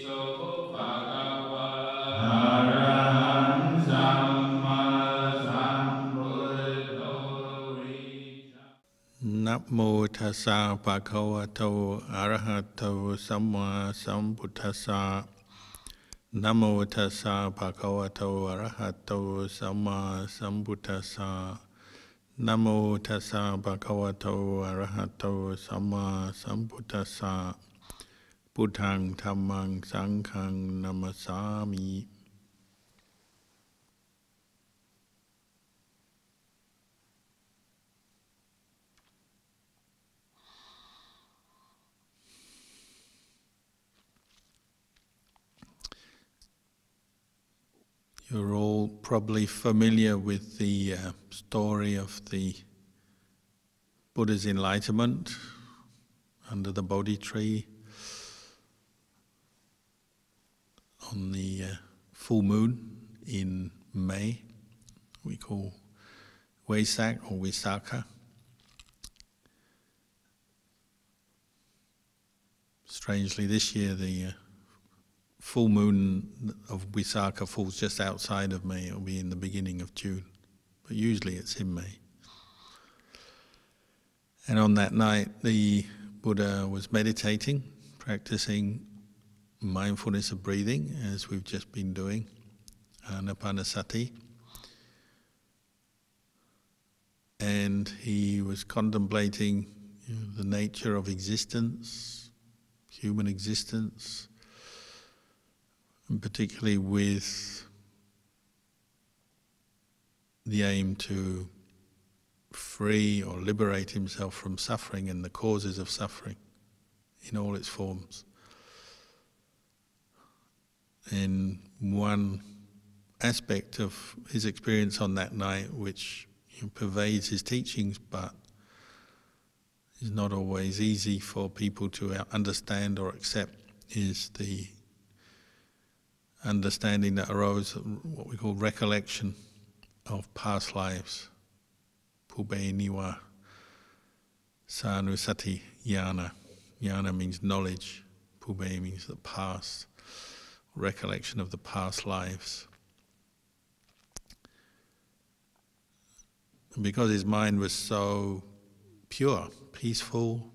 นะโมตัสสะภะคะวะโตอะระหะโตสัมมาสัมพุทธัสสะนะโมตัสสะภะคะวะโตอะระหะโตสัมมาสัมพุทธัสสะนะโมตัสสะภะคะวะโตอะระหะโตสัมมาสัมพุทธัสสะพุทธังธัมมังสังฆังนะมัสสามิ You're all probably familiar with the story of the Buddha's enlightenment under the Bodhi tree on the full moon in May, we call Wesak or Visakha. Strangely, this year the full moon of Visakha falls just outside of May. It will be in the beginning of June, but usually it's in May. And on that night, the Buddha was meditating, practicing mindfulness of breathing, as we've just been doing, anapanasati. And he was contemplating the nature of existence, human existence, and particularly with the aim to free or liberate himself from suffering and the causes of suffering in all its forms. And one aspect of his experience on that night, which pervades his teachings but is not always easy for people to understand or accept, is the understanding that arose, what we call recollection of past lives. Pube niwa sanusati yana. Yana means knowledge. Pube means the past. Recollection of the past lives. And because his mind was so pure, peaceful,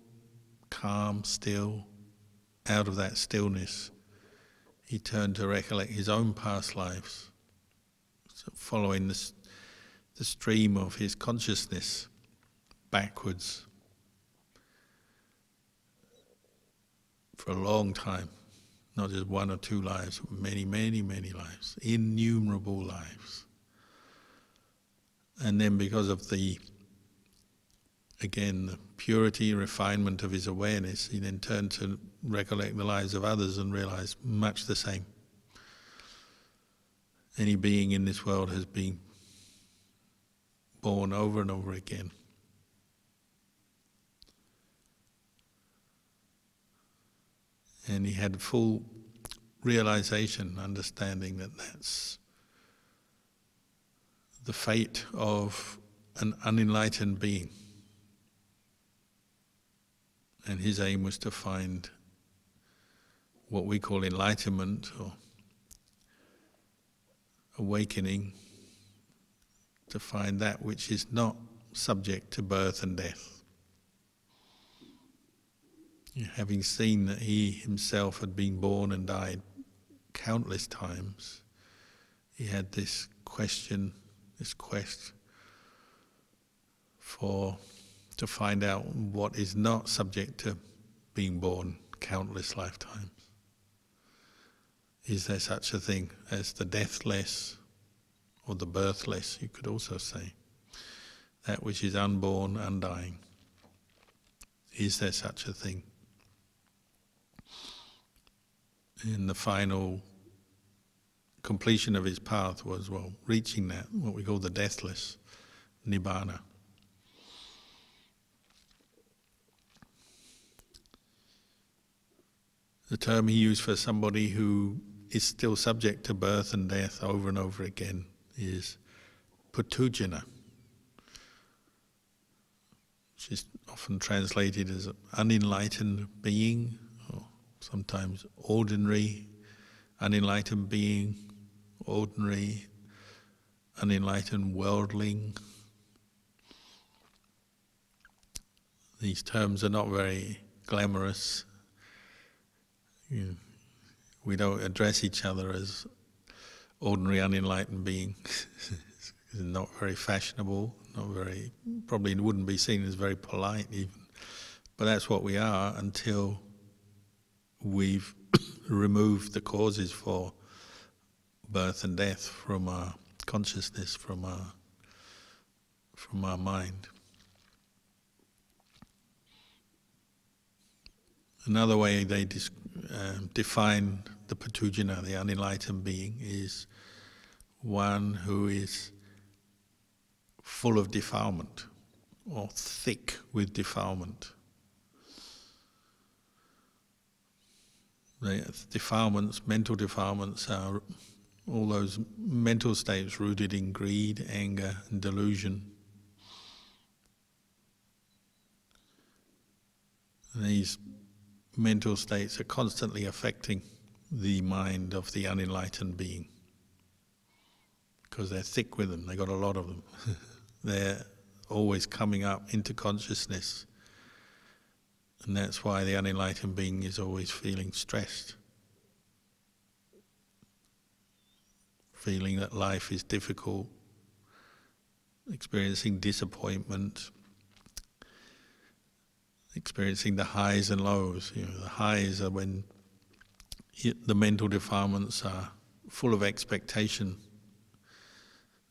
calm, still, out of that stillness, he turned to recollect his own past lives, so following the stream of his consciousness backwards for a long time, not just one or two lives, but many, many, many lives, innumerable lives. And then because of the purity, refinement of his awareness, he then turned to recollect the lives of others and realized much the same. Any being in this world has been born over and over again. And he had full realization, understanding that that's the fate of an unenlightened being. And his aim was to find what we call enlightenment or awakening, to find that which is not subject to birth and death. Having seen that he himself had been born and died countless times, he had this question, this quest to find out what is not subject to being born countless lifetimes. Is there such a thing as the deathless or the birthless, you could also say? That which is unborn, undying. Is there such a thing? And the final completion of his path was, reaching that, what we call the deathless, nibbana. The term he used for somebody who is still subject to birth and death over and over again is putujana, which is often translated as an unenlightened being, or sometimes ordinary, unenlightened being, ordinary, unenlightened worldling. These terms are not very glamorous. We don't address each other as ordinary unenlightened being. It's not very fashionable, probably wouldn't be seen as very polite even. But that's what we are until we've removed the causes for birth and death from our consciousness, from our mind. Another way they define the Patujana, the unenlightened being, is one who is full of defilement or thick with defilement. The defilements, mental defilements, are all those mental states rooted in greed, anger, and delusion. And these mental states are constantly affecting the mind of the unenlightened being because they're thick with them, they've got a lot of them. They're always coming up into consciousness, and that's why the unenlightened being is always feeling stressed, feeling that life is difficult, experiencing disappointment, experiencing the highs and lows. The highs are when the mental defilements are full of expectation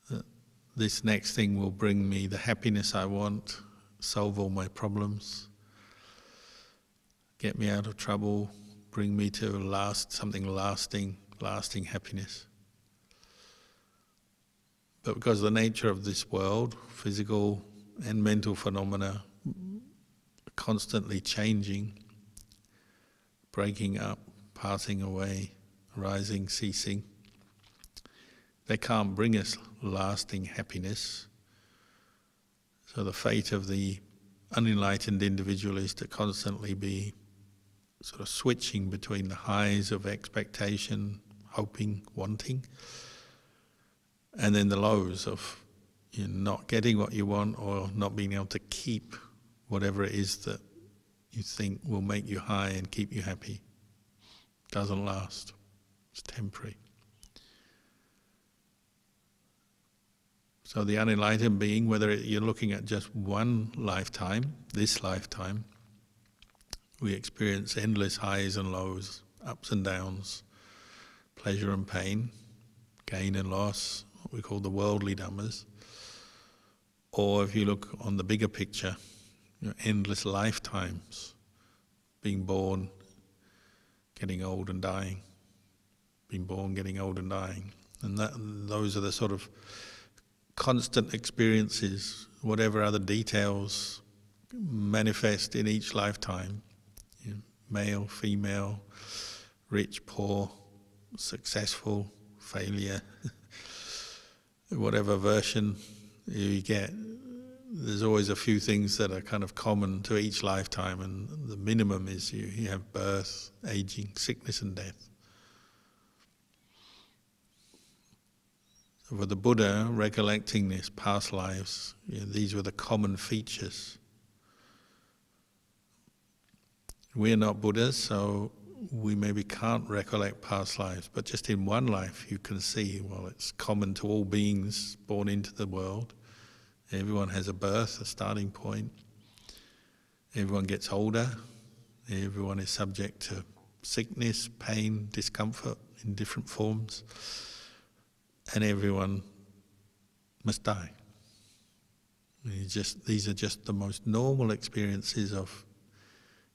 that this next thing will bring me the happiness I want, solve all my problems, get me out of trouble, bring me to something lasting happiness. But because the nature of this world, physical and mental phenomena, constantly changing, breaking up, passing away, arising, ceasing, they can't bring us lasting happiness. So the fate of the unenlightened individual is to constantly be sort of switching between the highs of expectation, hoping, wanting, and then the lows of not getting what you want or not being able to keep whatever it is that you think will make you high and keep you happy. Doesn't last. It's temporary. So the unenlightened being, whether you're looking at just one lifetime, this lifetime, we experience endless highs and lows, ups and downs, pleasure and pain, gain and loss, what we call the worldly dhammas. Or if you look on the bigger picture, endless lifetimes, being born, getting old and dying, being born, getting old and dying. And those are the sort of constant experiences, whatever other details manifest in each lifetime, male, female, rich, poor, successful, failure, whatever version you get. There's always a few things that are kind of common to each lifetime, and the minimum is you have birth, aging, sickness and death. So for the Buddha, recollecting this past lives, these were the common features. We're not Buddhas, so we maybe can't recollect past lives, but just in one life you can see, well, it's common to all beings born into the world. Everyone has a birth, a starting point. Everyone gets older. Everyone is subject to sickness, pain, discomfort in different forms. And everyone must die. These are just the most normal experiences of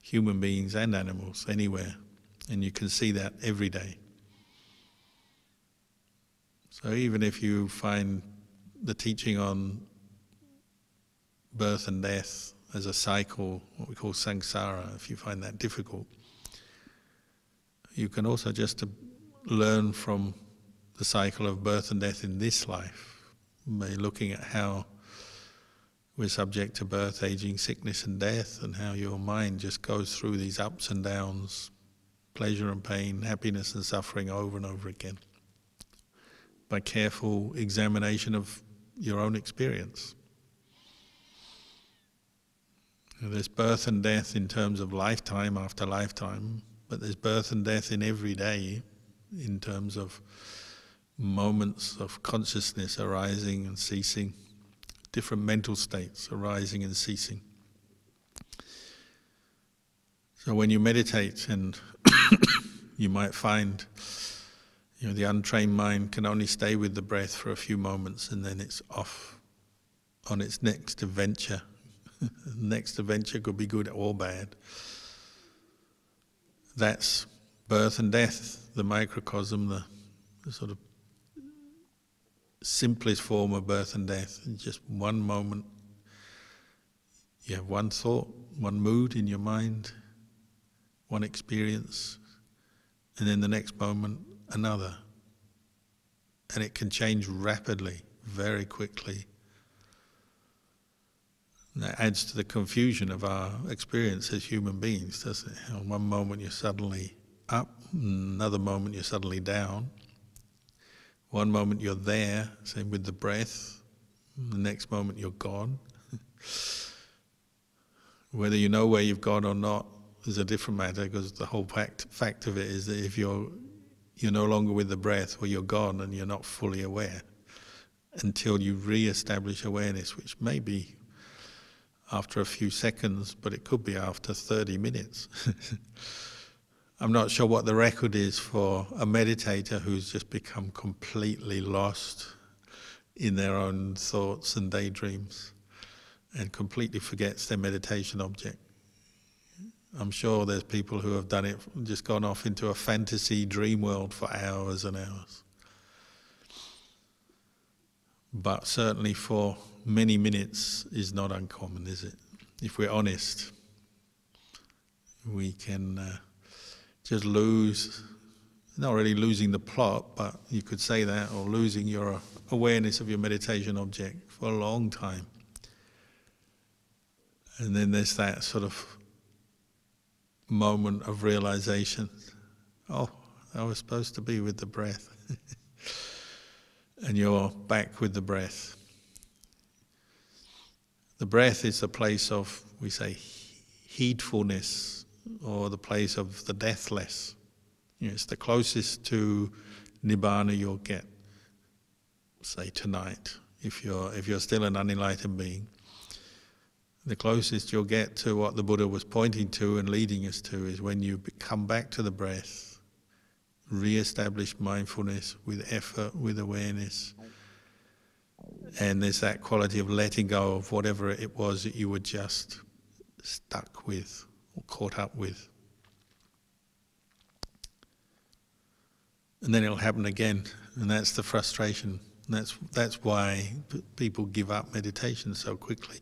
human beings and animals anywhere. And you can see that every day. So even if you find the teaching on birth and death as a cycle, what we call samsara, if you find that difficult, you can also just learn from the cycle of birth and death in this life by looking at how we're subject to birth, aging, sickness and death, and how your mind just goes through these ups and downs pleasure and pain, happiness and suffering over and over again, by careful examination of your own experience. There's birth and death in terms of lifetime after lifetime, but there's birth and death in every day in terms of moments of consciousness arising and ceasing, different mental states arising and ceasing. So when you meditate, and you might find, the untrained mind can only stay with the breath for a few moments and then it's off on its next adventure. Next adventure could be good or bad. That's birth and death, the microcosm, the sort of simplest form of birth and death. In just one moment, you have one thought, one mood in your mind, one experience, and then the next moment, another. And it can change rapidly, very quickly. And that adds to the confusion of our experience as human beings, doesn't it? One moment you're suddenly up, another moment you're suddenly down. One moment you're there, same with the breath. The next moment you're gone. Whether you know where you've gone or not is a different matter, because the whole fact of it is that if you're no longer with the breath, well, you're gone and you're not fully aware until you re-establish awareness, which may be after a few seconds, but it could be after 30 minutes. I'm not sure what the record is for a meditator who's just become completely lost in their own thoughts and daydreams and completely forgets their meditation object. I'm sure there's people who have done it, just gone off into a fantasy dream world for hours and hours. But certainly for many minutes is not uncommon, is it? If we're honest, we can just lose, not really losing the plot, but you could say that, or losing your awareness of your meditation object for a long time. And then there's that sort of moment of realization, oh, I was supposed to be with the breath. And you're back with the breath. The breath is the place of, we say, heedfulness, or the place of the deathless. It's the closest to nibbana you'll get, say tonight, if you're still an unenlightened being. The closest you'll get to what the Buddha was pointing to and leading us to is when you come back to the breath, re-establish mindfulness with effort, with awareness, and there's that quality of letting go of whatever it was that you were just stuck with or caught up with. And then it'll happen again, and that's the frustration. And that's why people give up meditation so quickly.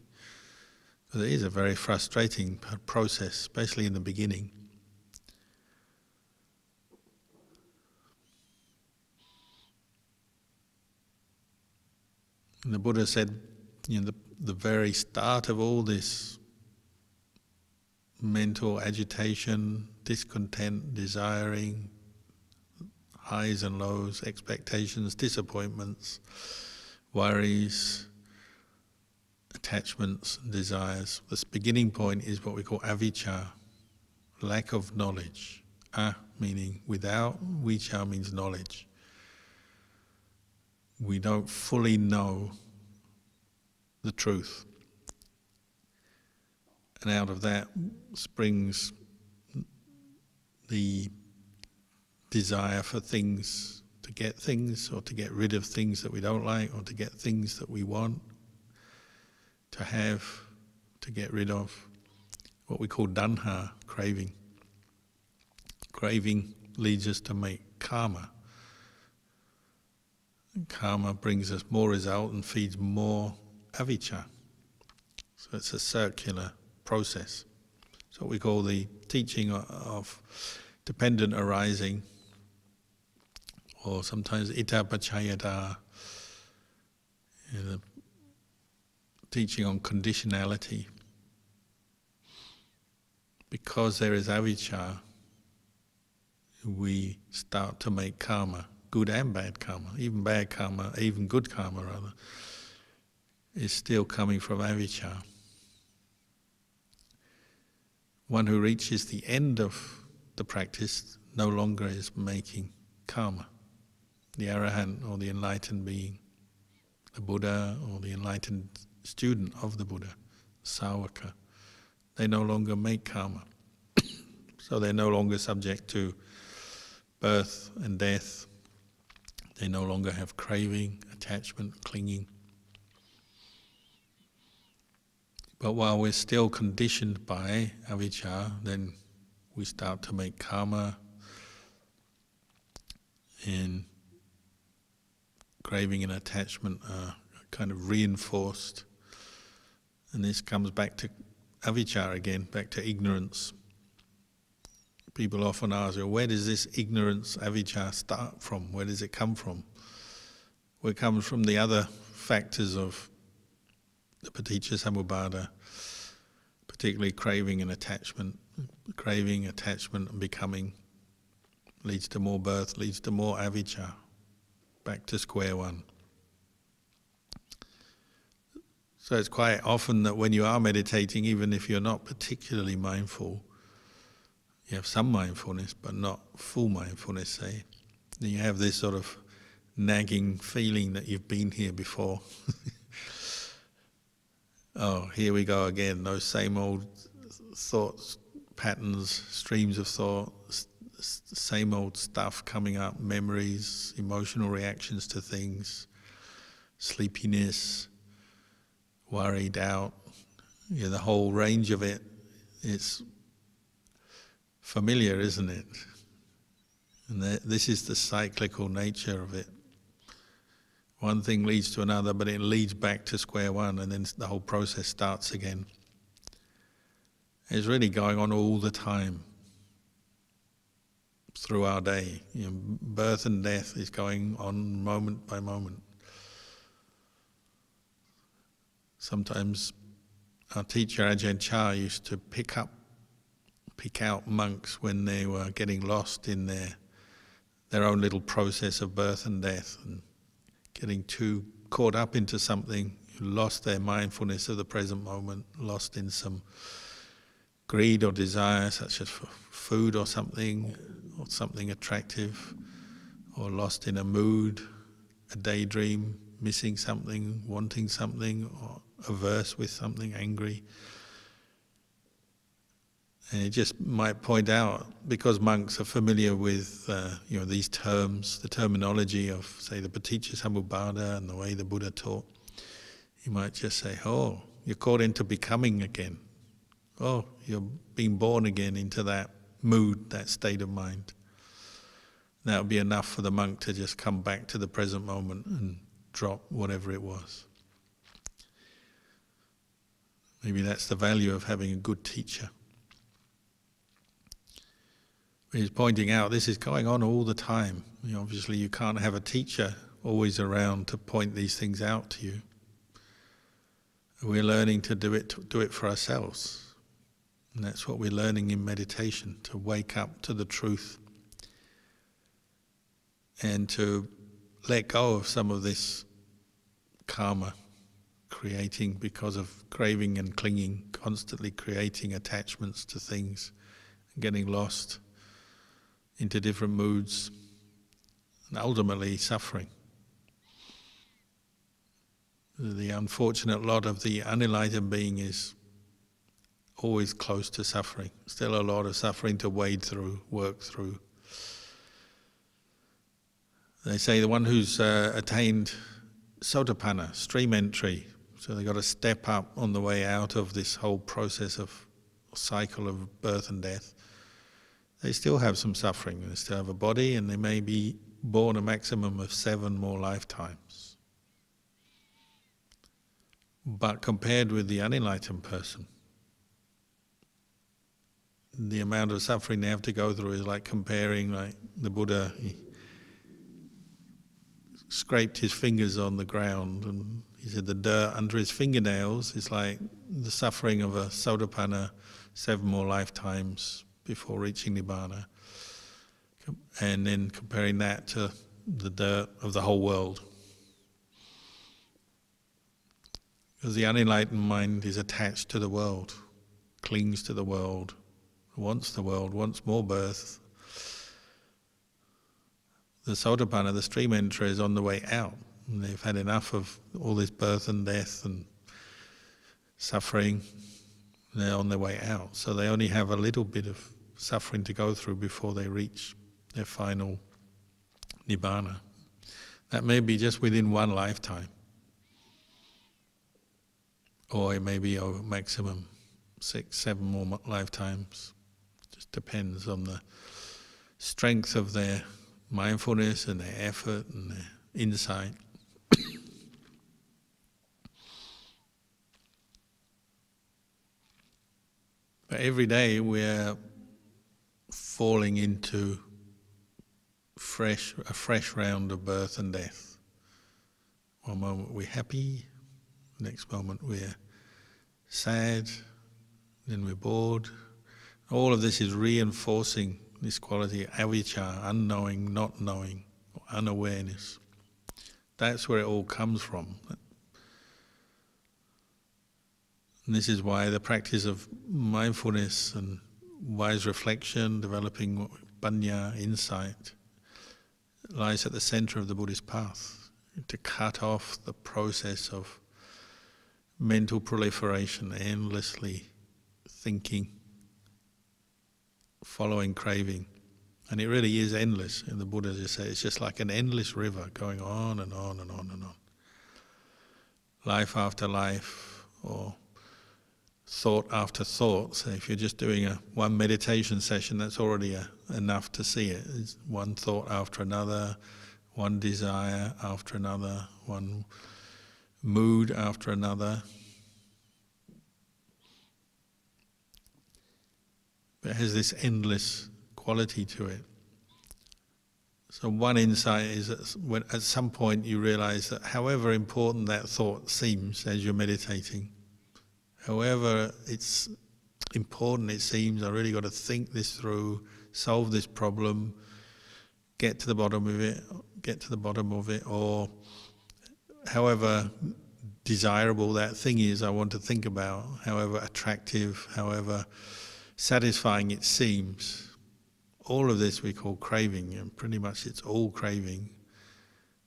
It is a very frustrating process, especially in the beginning. And the Buddha said, the very start of all this mental agitation, discontent, desiring, highs and lows, expectations, disappointments, worries, attachments, desires. This beginning point is what we call avijja, lack of knowledge. Meaning without, vicca means knowledge. We don't fully know the truth. And out of that springs the desire for things, to get things, or to get rid of things that we don't like, or to get things that we want, to have, to get rid of, what we call tanha, craving. Craving leads us to make karma. And karma brings us more result and feeds more avijja. So it's a circular process. It's what we call the teaching of dependent arising, or sometimes ita paccayata, the teaching on conditionality. Because there is avijja, we start to make karma, good and bad karma, even good karma rather, is still coming from avijja. One who reaches the end of the practice no longer is making karma. The arahant or the enlightened being, the Buddha or the enlightened student of the Buddha, Sāvaka, they no longer make karma. So they're no longer subject to birth and death. They no longer have craving, attachment, clinging. But while we're still conditioned by avijja, then we start to make karma, and craving and attachment are kind of reinforced. And this comes back to avijja again, back to ignorance. People often ask, where does this ignorance, avijja, start from? Where does it come from? Well, it comes from the other factors of the paticca samuppada, particularly craving and attachment. Craving, attachment and becoming leads to more birth, leads to more avijja, back to square one. So it's quite often that when you are meditating, even if you're not particularly mindful, you have some mindfulness, but not full mindfulness, say. Then you have this sort of nagging feeling that you've been here before. Oh, here we go again, those same old thoughts, patterns, streams of thought, same old stuff coming up, memories, emotional reactions to things, sleepiness, worry, doubt, the whole range of it. It's familiar, isn't it? And this is the cyclical nature of it. One thing leads to another, but it leads back to square one, and then the whole process starts again. It's really going on all the time through our day. Birth and death is going on moment by moment. Sometimes our teacher Ajahn Chah used to pick out monks when they were getting lost in their own little process of birth and death, and getting too caught up into something, lost their mindfulness of the present moment, lost in some greed or desire, such as for food or something attractive, or lost in a mood, a daydream, missing something, wanting something, or averse with something, angry. And it just might point out, because monks are familiar with these terms, the terminology of, say, the paticca samuppada and the way the Buddha taught, you might just say, oh, you're caught into becoming again. Oh, you're being born again into that mood, that state of mind. That would be enough for the monk to just come back to the present moment and drop whatever it was. Maybe that's the value of having a good teacher. He's pointing out this is going on all the time. Obviously you can't have a teacher always around to point these things out to you. We're learning to do it for ourselves. And that's what we're learning in meditation, to wake up to the truth and to let go of some of this karma, creating because of craving and clinging, constantly creating attachments to things, and getting lost into different moods, and ultimately suffering. The unfortunate lot of the unenlightened being is always close to suffering. Still a lot of suffering to wade through, work through. They say the one who's attained sotapanna, stream entry, so they've got to step up on the way out of this whole process of cycle of birth and death. They still have some suffering. They still have a body, and they may be born a maximum of 7 more lifetimes. But compared with the unenlightened person, the amount of suffering they have to go through is like comparing, like the Buddha, he scraped his fingers on the ground, and he said the dirt under his fingernails is like the suffering of a sotapanna 7 more lifetimes before reaching Nibbana. and then comparing that to the dirt of the whole world. Because the unenlightened mind is attached to the world, clings to the world, wants more birth. The Sotapanna, the stream enterer, is on the way out. And they've had enough of all this birth and death and suffering. They're on their way out. So they only have a little bit of suffering to go through before they reach their final nibbana. That may be just within one lifetime. Or it may be over maximum 6, 7 more lifetimes. Just depends on the strength of their mindfulness and their effort and their insight. But every day we're falling into a fresh round of birth and death. One moment we're happy, next moment we're sad, then we're bored. All of this is reinforcing this quality of avijja, unknowing, not knowing, or unawareness. That's where it all comes from. And this is why the practice of mindfulness and wise reflection, developing panya, insight, lies at the center of the Buddhist path, to cut off the process of mental proliferation, endlessly thinking, following craving. And it really is endless. And the Buddha just said it's just like an endless river going on and on and on and on. Life after life, or thought after thought. So if you're just doing one meditation session, that's already enough to see it. It's one thought after another, one desire after another, one mood after another. But it has this endless quality to it. So one insight is that when at some point you realize that however important that thought seems as you're meditating, however it's important it seems, I really got to think this through, solve this problem, get to the bottom of it, or however desirable that thing is I want to think about, however attractive, however satisfying it seems. All of this we call craving, and pretty much it's all craving.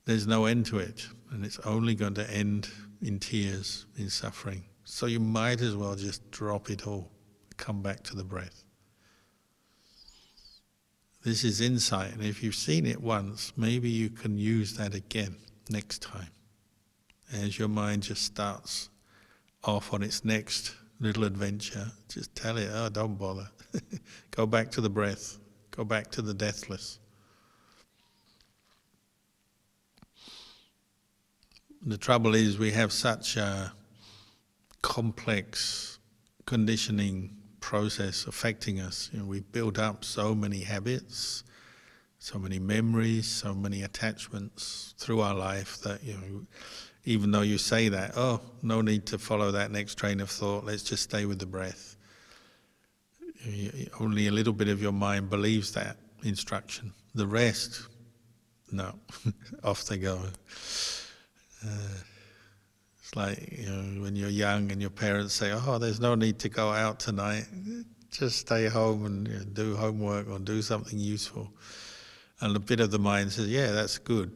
There's no end to it, and it's only going to end in tears, in suffering. So you might as well just drop it all, come back to the breath. This is insight, and if you've seen it once, maybe you can use that again next time. As your mind just starts off on its next little adventure, just tell it, oh, don't bother. Go back to the breath. Go back to the deathless. The trouble is we have such a complex conditioning process affecting us. We've built up so many habits, so many memories, so many attachments through our life that, even though you say that, oh, no need to follow that next train of thought, let's just stay with the breath. Only a little bit of your mind believes that instruction. The rest, no, off they go. It's like when you're young and your parents say, oh, there's no need to go out tonight, just stay home and do homework or do something useful. And a bit of the mind says, yeah, that's good.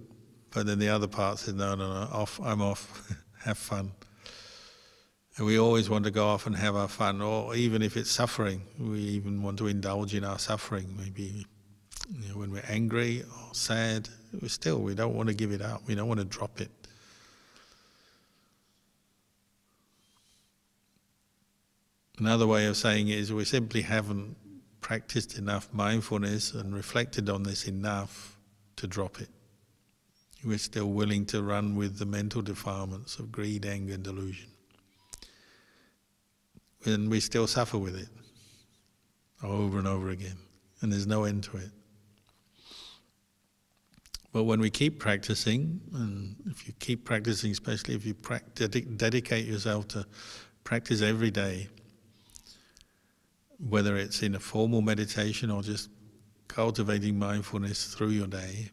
But then the other part says, no, off, I'm off, have fun. And we always want to go off and have our fun, or even if it's suffering, we even want to indulge in our suffering. Maybe when we're angry or sad, we don't want to give it up, we don't want to drop it. Another way of saying it is we simply haven't practiced enough mindfulness and reflected on this enough to drop it. We're still willing to run with the mental defilements of greed, anger, and delusion. And we still suffer with it over and over again, and there's no end to it. But when we keep practicing, and if you keep practicing, especially if you dedicate yourself to practice every day, whether it's in a formal meditation or just cultivating mindfulness through your day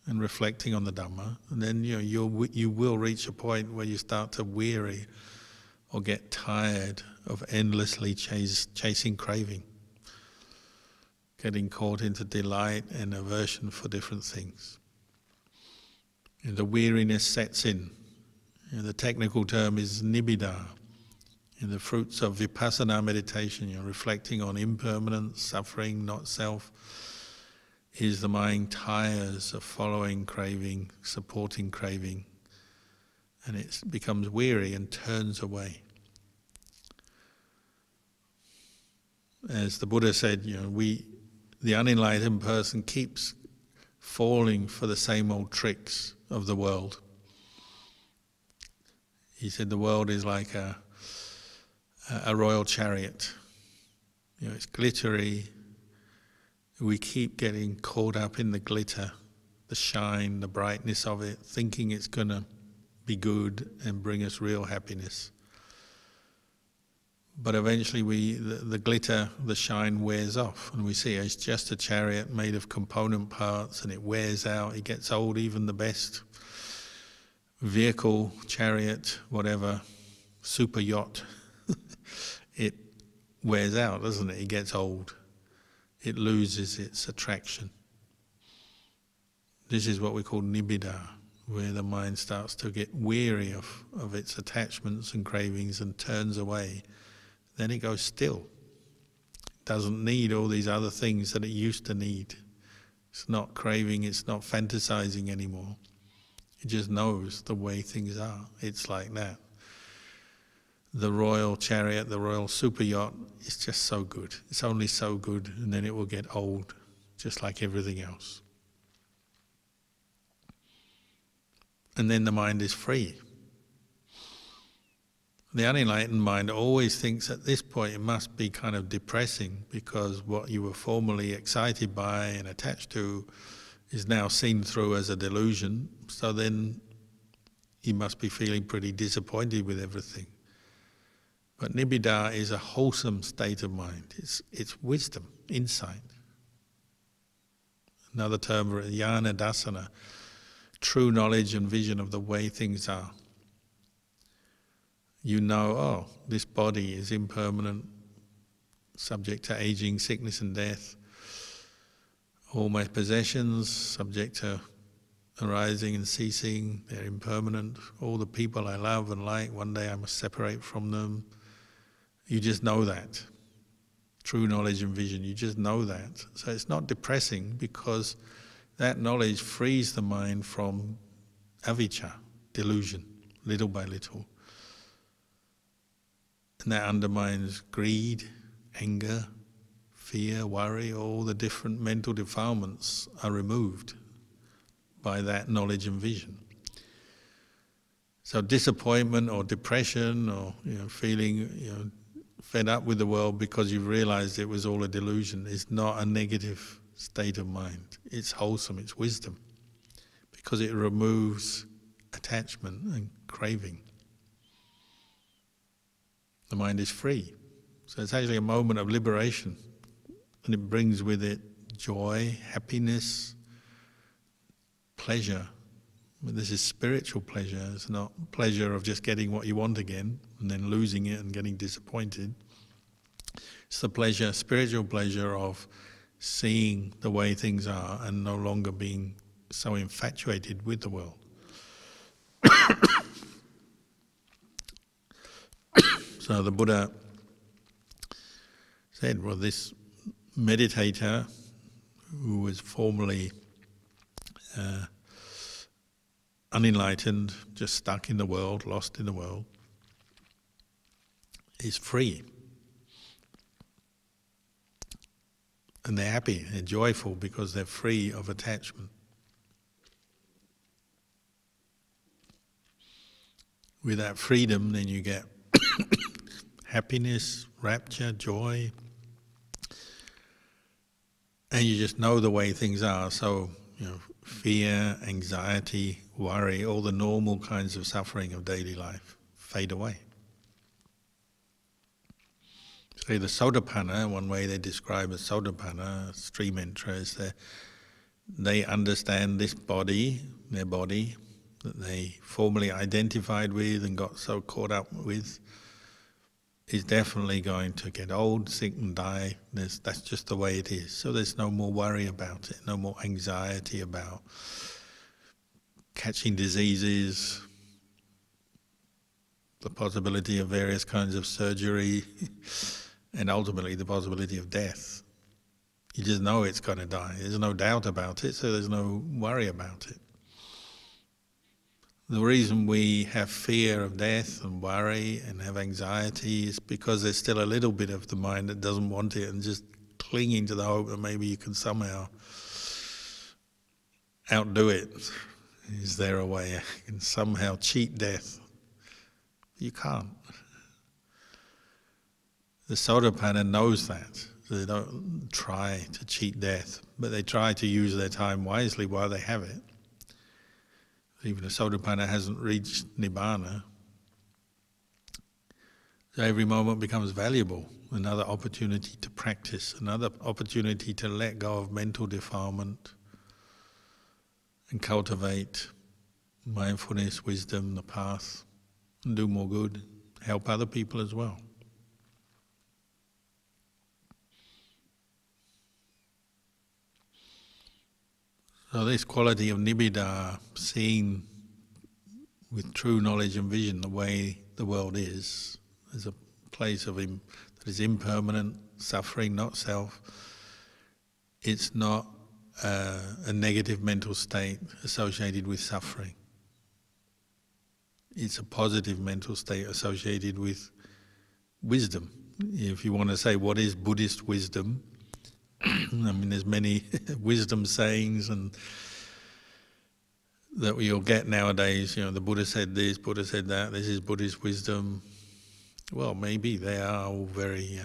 and reflecting on the Dhamma, and then you will reach a point where you start to weary or get tired of endlessly chasing craving, getting caught into delight and aversion for different things. And the weariness sets in. The technical term is nibbida. In the fruits of vipassana meditation, reflecting on impermanence, suffering, not self, is the mind tires of following craving, supporting craving, and it becomes weary and turns away. As the Buddha said, the unenlightened person keeps falling for the same old tricks of the world. He said the world is like a royal chariot. It's glittery. We keep getting caught up in the glitter, the shine, the brightness of it, thinking it's going to be good and bring us real happiness. But eventually the glitter, the shine wears off, and we see it's just a chariot made of component parts, and it wears out, it gets old. Even the best vehicle, chariot, whatever, super yacht, it wears out, doesn't it? It gets old. It loses its attraction. This is what we call nibbida, where the mind starts to get weary of its attachments and cravings and turns away. Then it goes still. It doesn't need all these other things that it used to need. It's not craving, it's not fantasizing anymore. It just knows the way things are. It's like that. The royal chariot, the royal super yacht is just so good. It's only so good, and then it will get old, just like everything else. And then the mind is free. The unenlightened mind always thinks at this point it must be kind of depressing, because what you were formerly excited by and attached to is now seen through as a delusion, so then you must be feeling pretty disappointed with everything. But nibbida is a wholesome state of mind. It's wisdom, insight. Another term for jnana dasana, true knowledge and vision of the way things are. You know, this body is impermanent, subject to aging, sickness and death. All my possessions, subject to arising and ceasing, they're impermanent. All the people I love and like, one day I must separate from them. You just know that. True knowledge and vision, you just know that. So it's not depressing, because that knowledge frees the mind from avijja, delusion, little by little. And that undermines greed, anger, fear, worry. All the different mental defilements are removed by that knowledge and vision. So disappointment or depression or feeling fed up with the world because you've realized it was all a delusion is not a negative state of mind. It's wholesome, it's wisdom, because it removes attachment and craving. The mind is free. So it's actually a moment of liberation, and it brings with it joy, happiness, pleasure. This is spiritual pleasure. It's not pleasure of just getting what you want again and then losing it and getting disappointed. It's the pleasure, spiritual pleasure of seeing the way things are and no longer being so infatuated with the world. So the Buddha said, well, this meditator who was formerly unenlightened, just stuck in the world, lost in the world, is free. And they're happy, they're joyful because they're free of attachment. With that freedom, then you get happiness, rapture, joy, and you just know the way things are. So, fear, anxiety, worry, all the normal kinds of suffering of daily life fade away. Say the Sotapanna, one way they describe a Sotapanna, stream enterer, is that they understand this body, their body, that they formerly identified with and got so caught up with, is definitely going to get old, sick and die. That's just the way it is. So there's no more worry about it, no more anxiety about catching diseases, the possibility of various kinds of surgery, and ultimately the possibility of death. You just know it's going to die. There's no doubt about it, so there's no worry about it. The reason we have fear of death and worry and have anxiety is because there's still a little bit of the mind that doesn't want it and just clinging to the hope that maybe you can somehow outdo it. Is there a way you can somehow cheat death? You can't. The Sotapanna knows that. So they don't try to cheat death, but they try to use their time wisely while they have it. Even a Sotapanna hasn't reached Nibbana. So every moment becomes valuable, another opportunity to practice, another opportunity to let go of mental defilement and cultivate mindfulness, wisdom, the path, and do more good, help other people as well. So this quality of nibbida, seeing with true knowledge and vision the way the world is a place of that is impermanent, suffering, not self. It's not a negative mental state associated with suffering. It's a positive mental state associated with wisdom. If you want to say what is Buddhist wisdom, I mean, there's many wisdom sayings and that we'll get nowadays. You know, the Buddha said this, Buddha said that. This is Buddhist wisdom. Well, maybe they are all very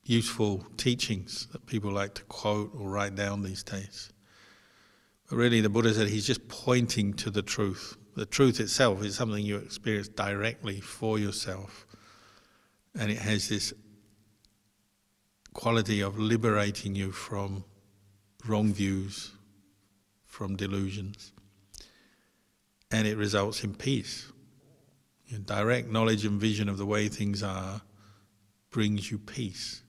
useful teachings that people like to quote or write down these days. But really, the Buddha said he's just pointing to the truth. The truth itself is something you experience directly for yourself, and it has this quality of liberating you from wrong views, from delusions, and it results in peace. Your direct knowledge and vision of the way things are brings you peace.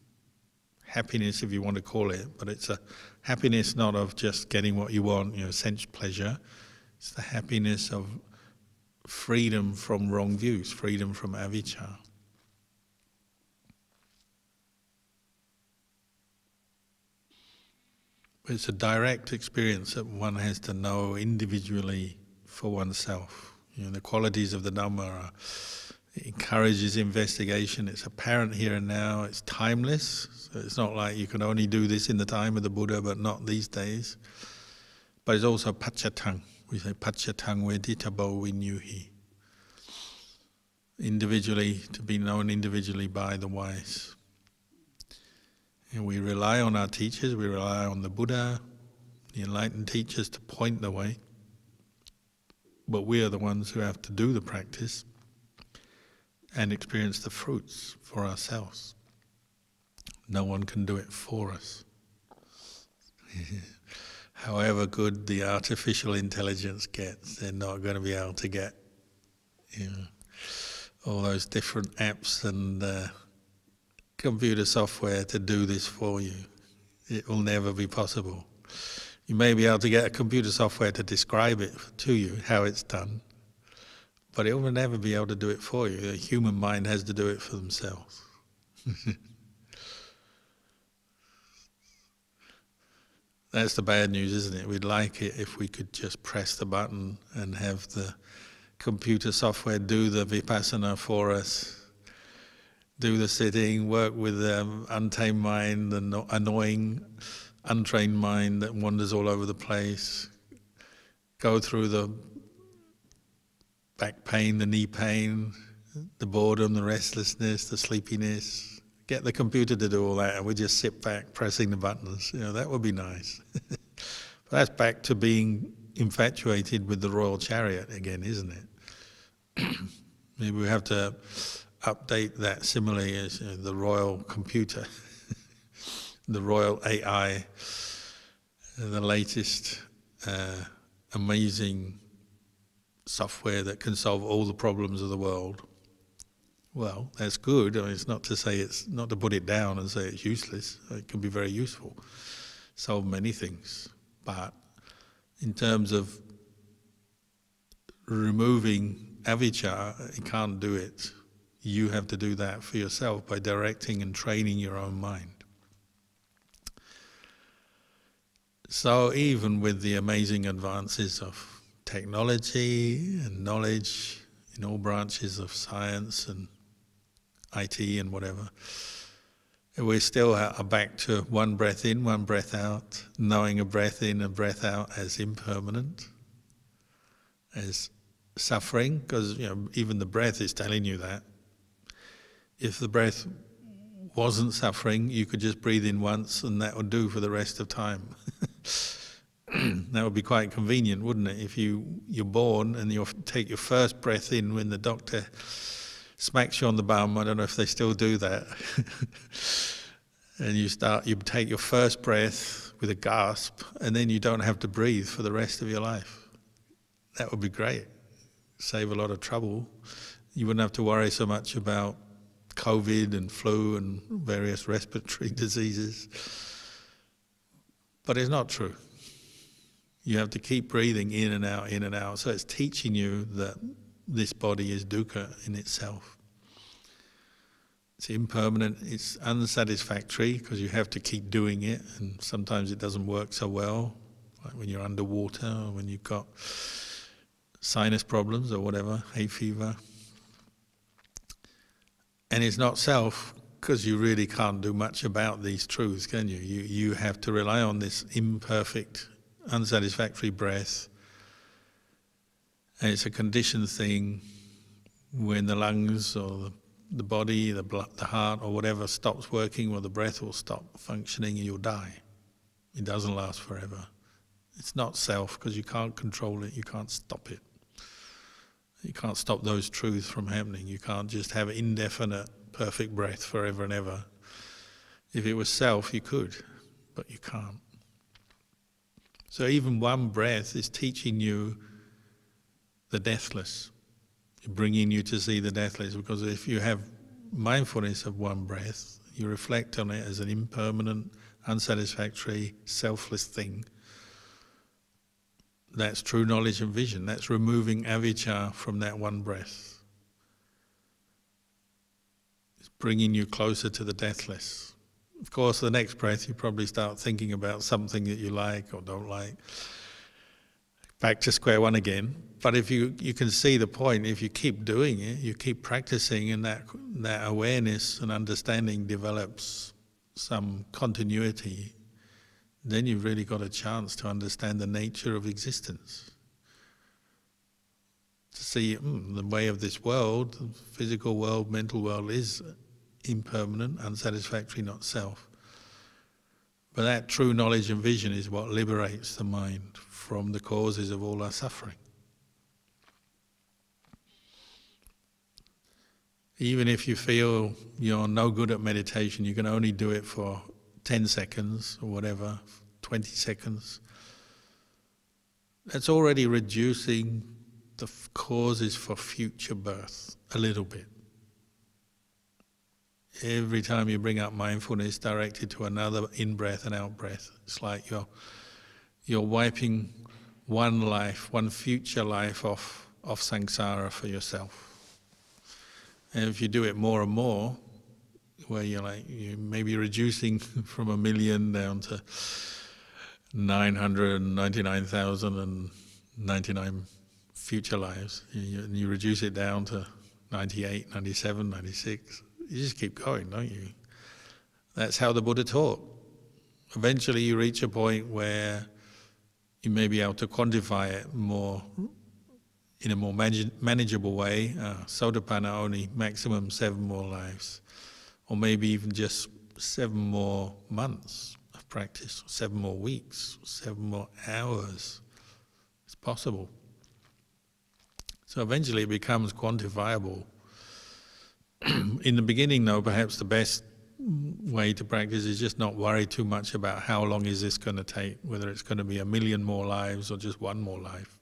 Happiness, if you want to call it, but it's a happiness not of just getting what you want, sense pleasure. It's the happiness of freedom from wrong views, freedom from avijja. It's a direct experience that one has to know individually for oneself. The qualities of the Dhamma it encourages investigation. It's apparent here and now. It's timeless. So it's not like you can only do this in the time of the Buddha, but not these days. But it's also pachatang. We say pachatang veditabo vinyuhi. Individually, to be known individually by the wise. And we rely on our teachers, we rely on the Buddha, the enlightened teachers to point the way. But we are the ones who have to do the practice and experience the fruits for ourselves. No one can do it for us. However good the artificial intelligence gets, they're not going to be able to get all those different apps and computer software to do this for you. It will never be possible. You may be able to get a computer software to describe it to you, how it's done, but it will never be able to do it for you. The human mind has to do it for themselves. That's the bad news, isn't it? We'd like it if we could just press the button and have the computer software do the vipassana for us, do the sitting, work with the untamed mind, the annoying, untrained mind that wanders all over the place, go through the back pain, the knee pain, the boredom, the restlessness, the sleepiness. Get the computer to do all that and we just sit back pressing the buttons. That would be nice. But that's back to being infatuated with the royal chariot again, isn't it? Maybe we have to update that simile as the royal computer, the royal AI, the latest amazing software that can solve all the problems of the world. Well, that's good. I mean, it's not to put it down and say it's useless. It can be very useful, solve many things. But in terms of removing avijja, it can't do it. You have to do that for yourself by directing and training your own mind. So even with the amazing advances of technology and knowledge in all branches of science and IT and whatever, we still are back to one breath in, one breath out, knowing a breath in, a breath out as impermanent, as suffering, because even the breath is telling you that. If the breath wasn't suffering, you could just breathe in once and that would do for the rest of time. That would be quite convenient, wouldn't it? If you're born and you take your first breath in when the doctor smacks you on the bum, I don't know if they still do that, and you take your first breath with a gasp, and then you don't have to breathe for the rest of your life. That would be great. Save a lot of trouble. You wouldn't have to worry so much about COVID and flu and various respiratory diseases. But it's not true. You have to keep breathing in and out, in and out. So it's teaching you that this body is dukkha in itself. It's impermanent, it's unsatisfactory because you have to keep doing it, and sometimes it doesn't work so well, like when you're underwater or when you've got sinus problems or whatever, hay fever. And it's not self because you really can't do much about these truths, can you? You have to rely on this imperfect, unsatisfactory breath. And it's a conditioned thing. When the lungs or the body, the heart or whatever stops working, or the breath will stop functioning and you'll die. It doesn't last forever. It's not self because you can't control it, you can't stop it. You can't stop those truths from happening. You can't just have indefinite, perfect breath forever and ever. If it was self, you could, but you can't. So even one breath is teaching you the deathless, bringing you to see the deathless, because if you have mindfulness of one breath, you reflect on it as an impermanent, unsatisfactory, selfless thing. That's true knowledge and vision. That's removing avijja from that one breath. It's bringing you closer to the deathless. Of course, the next breath you probably start thinking about something that you like or don't like. Back to square one again. But if you can see the point, if you keep doing it, you keep practicing, and that awareness and understanding develops some continuity, then you've really got a chance to understand the nature of existence. To see the way of this world, the physical world, mental world, is impermanent, unsatisfactory, not self. But that true knowledge and vision is what liberates the mind from the causes of all our suffering. Even if you feel you're no good at meditation, you can only do it for 10 seconds or whatever, 20 seconds. That's already reducing the causes for future birth a little bit. Every time you bring up mindfulness directed to another in-breath and out-breath, it's like you're wiping one life, one future life off samsara for yourself. And if you do it more and more, where you may be reducing from 1 million down to 999,099 future lives, and you reduce it down to 98, 97, 96, you just keep going, don't you? That's how the Buddha taught. Eventually you reach a point where you may be able to quantify it more in a more manageable way. Sotapanna only maximum 7 more lives, or maybe even just 7 more months of practice, 7 more weeks, 7 more hours. It's possible. So eventually it becomes quantifiable. In the beginning, though, perhaps the best way to practice is just not worry too much about how long is this going to take, whether it's going to be 1,000,000 more lives or just one more life.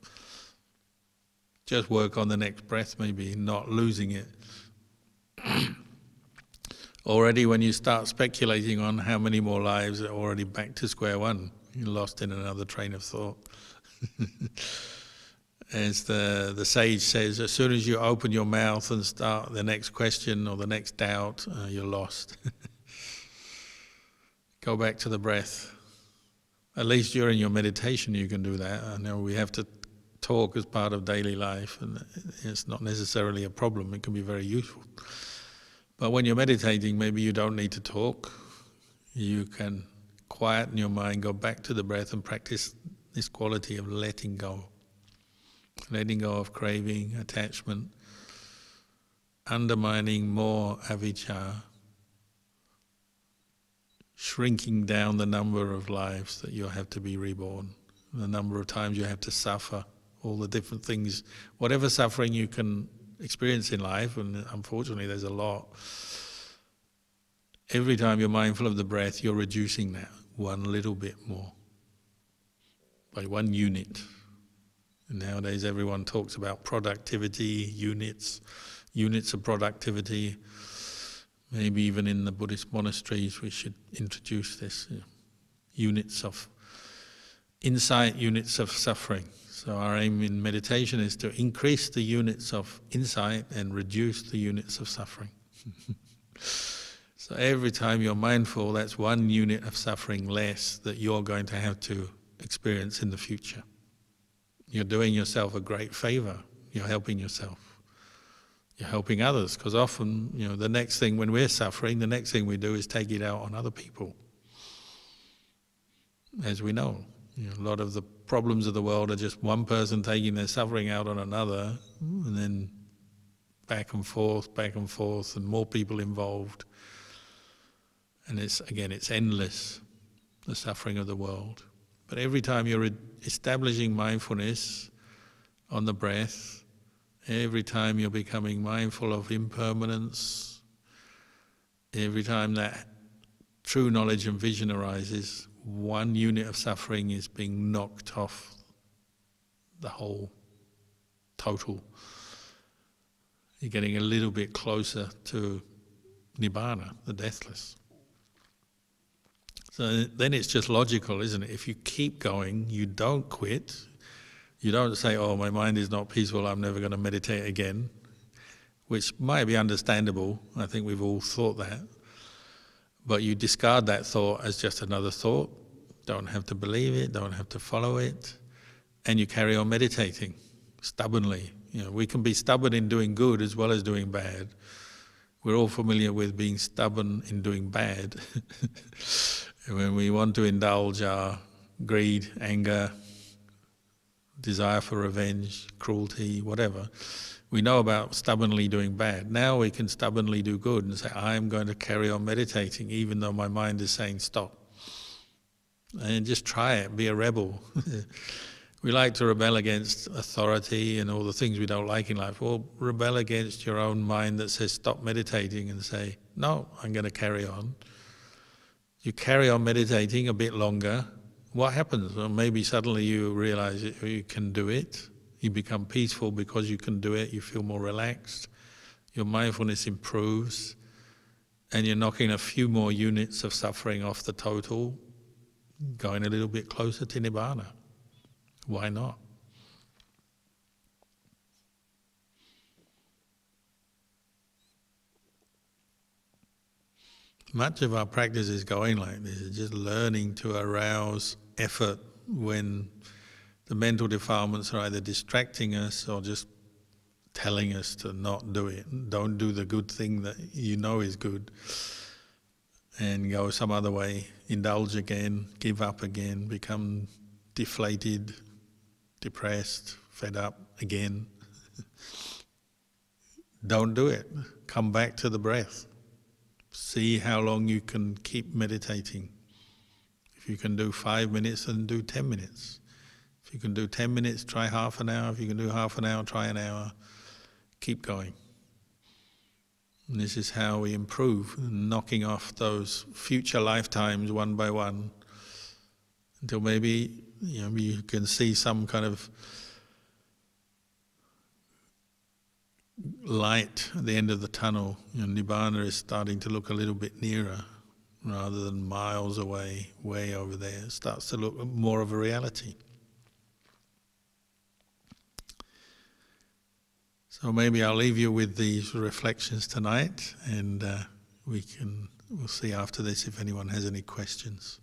Just work on the next breath, maybe, not losing it. Already when you start speculating on how many more lives, are already back to square one. You're lost in another train of thought. As the sage says, as soon as you open your mouth and start the next question or the next doubt, you're lost. Go back to the breath. At least during your meditation you can do that. I know we have to talk as part of daily life, and it's not necessarily a problem. It can be very useful. But when you're meditating, maybe you don't need to talk. You can quieten your mind, go back to the breath and practice this quality of letting go. Letting go of craving, attachment, undermining more avijja, shrinking down the number of lives that you'll have to be reborn, the number of times you have to suffer, all the different things, whatever suffering you can experience in life, and unfortunately there's a lot. Every time you're mindful of the breath, you're reducing that one little bit more, by 1 unit. And nowadays everyone talks about productivity, units of productivity. Maybe even in the Buddhist monasteries we should introduce this, units of insight, units of suffering. So our aim in meditation is to increase the units of insight and reduce the units of suffering. So every time you're mindful, that's 1 unit of suffering less that you're going to have to experience in the future. You're doing yourself a great favor. You're helping yourself. You're helping others, because often, the next thing when we're suffering, the next thing we do is take it out on other people. As we know, a lot of the problems of the world are just one person taking their suffering out on another, and then back and forth, and more people involved. And it's endless, the suffering of the world. But every time you're establishing mindfulness on the breath, every time you're becoming mindful of impermanence, every time that true knowledge and vision arises, 1 unit of suffering is being knocked off the whole total. You're getting a little bit closer to Nibbana, the deathless. So then it's just logical, isn't it? If you keep going, you don't quit. You don't say, oh, my mind is not peaceful, I'm never going to meditate again, which might be understandable. I think we've all thought that. But you discard that thought as just another thought. Don't have to believe it, don't have to follow it. And you carry on meditating stubbornly. We can be stubborn in doing good as well as doing bad. We're all familiar with being stubborn in doing bad. When we want to indulge our greed, anger, desire for revenge, cruelty, whatever, we know about stubbornly doing bad. Now we can stubbornly do good and say, I'm going to carry on meditating even though my mind is saying stop. And just try it, be a rebel. We like to rebel against authority and all the things we don't like in life. Well, rebel against your own mind that says stop meditating and say, no, I'm going to carry on. You carry on meditating a bit longer. What happens? Well, maybe suddenly you realize you can do it. You become peaceful because you can do it. You feel more relaxed. Your mindfulness improves. And you're knocking a few more units of suffering off the total, going a little bit closer to Nibbana. Why not? Much of our practice is going like this, it's just learning to arouse effort when the mental defilements are either distracting us or just telling us to not do it. Don't do the good thing that you know is good and go some other way, indulge again, give up again, become deflated, depressed, fed up again. Don't do it. Come back to the breath. See how long you can keep meditating. If you can do 5 minutes, then do 10 minutes. If you can do 10 minutes, try half an hour. If you can do half an hour, try an hour. Keep going. And this is how we improve, knocking off those future lifetimes one by one, until maybe you can see some kind of light at the end of the tunnel. Nibbana is starting to look a little bit nearer, rather than miles away, way over there. It starts to look more of a reality. So maybe I'll leave you with these reflections tonight, and we'll see after this if anyone has any questions.